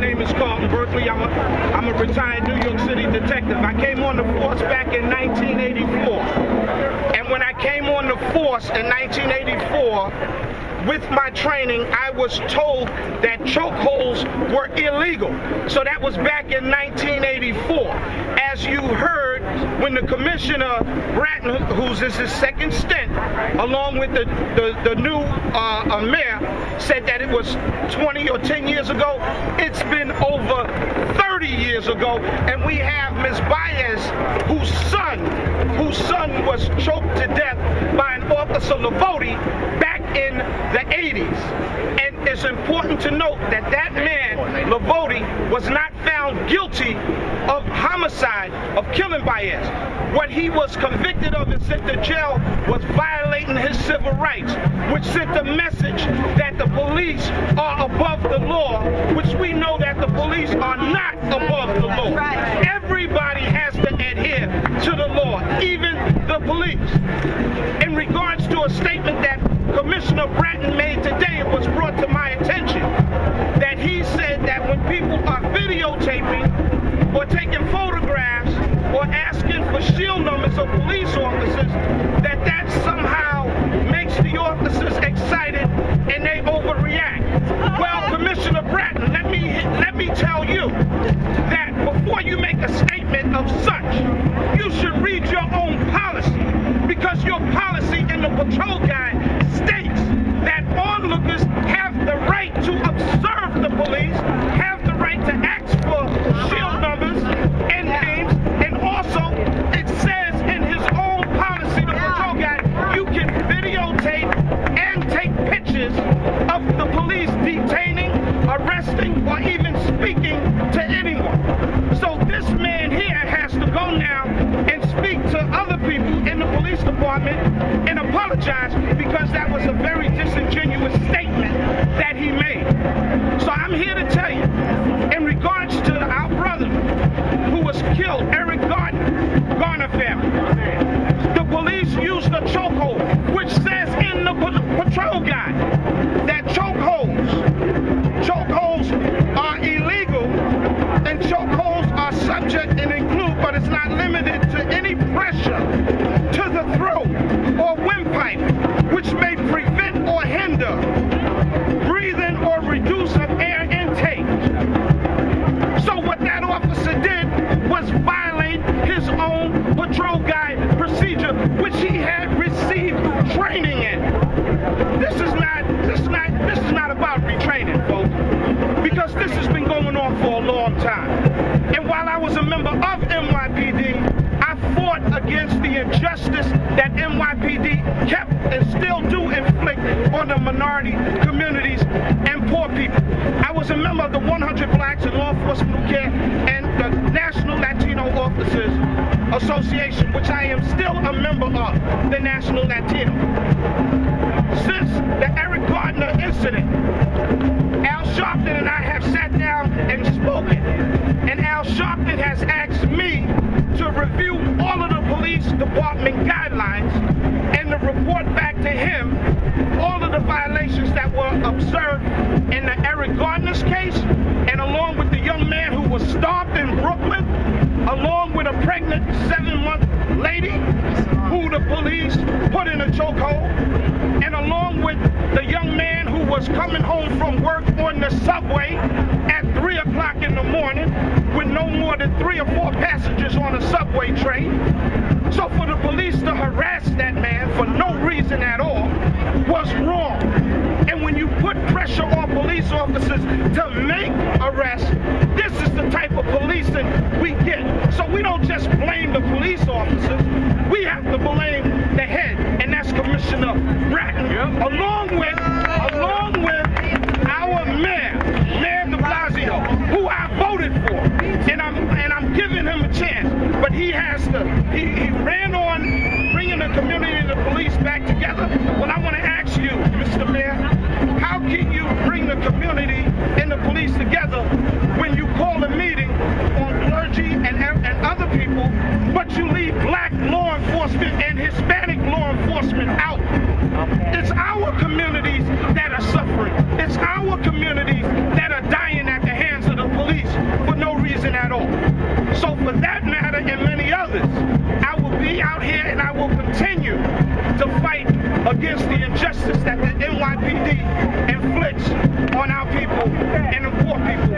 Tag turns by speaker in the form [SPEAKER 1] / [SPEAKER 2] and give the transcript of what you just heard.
[SPEAKER 1] name is Carlton Berkley. I'm a retired New York City detective. I came on the force back in 1984. And when I came on the force in 1984, with my training, I was told that chokeholds were illegal. So that was back in 1984. As you heard, when the Commissioner Bratton, who's is his second stint, along with the new mayor, said that it was 20 or 10 years ago, it's been over 30 years ago, and we have Ms. Baez, whose son was choked to death by an officer Lavoti back in the 80s. And it's important to note that that man, Lavoti, was not found guilty of homicide, of killing Baez. What he was convicted of and sent to jail was violating his civil rights, which sent a message that the police are above the law, which we know that the police are not above the law. Everybody has to adhere to the law, even the police. In regards to a statement that Commissioner Bratton made today, it was brought to my attention that he said that when people are videotaping or taking photographs or asking for shield numbers of police officers, that somehow makes the officers excited and they overreact. Well, Commissioner Bratton, let me tell you that before you make a statement of such, you should read your own policy, because your policy in the patrol guide states that onlookers have the right to observe the police, have the right to ask for shield numbers and names, and also it says in his own policy, the patrol guide, you can videotape and take pictures of the police detaining, arresting, or even speaking to anyone. So this man here has to go now and speak to other people in the police department and apologize, because that was a very disingenuous statement that he made. So I'm here to tell you, in regards to our brother who was killed, Eric Garner family, the police used a chokehold, which says in the patrol guide that chokeholds are illegal, and chokeholds are subject and include, but it's not limited to, any pressure to the throat or windpipe, which may prevent or hinder breathing or reduce of air intake. So what that officer did was violate his own patrol guide procedure, which he had received training in. This is not about retraining, folks, because this has been going on for a long time. And while I was a member of NYPD, I fought against the injustice that NYPD kept and still do inflict on the minority communities and poor people. I was a member of the 100 Blacks in Law Enforcement Who Care and the National Latino Officers Association, which I am still a member of, the National Latino. Since the Eric Garner incident, Al Sharpton and I have sat down and spoken, and Al Sharpton has asked me to review all of the police department guidelines and to report back to him all of the violations that were observed in the Eric Garner's case, and along with the young man who was stomped in Brooklyn, along with a pregnant 7-month lady who the police put in a chokehold, and along with the young man who was coming home from work on the subway at 3 o'clock in the morning with no more than 3 or 4 passengers on a subway train. So for the police to harass that man for no reason at all was wrong. And when you put pressure on police officers to make arrests, this is the type of policing we get. So we don't just blame the police officers, we have to blame the head, and that's Commissioner Bratton, along with our Mayor de Blasio, who I voted for, and I'm giving him a chance, but he ran on bringing the community and the police back together. Well, I want to ask you, Mr. Mayor, how can you bring the community and the police together when you call a meeting on clergy and other people for that matter and many others, I will be out here and I will continue to fight against the injustice that the NYPD inflicts on our people and the poor people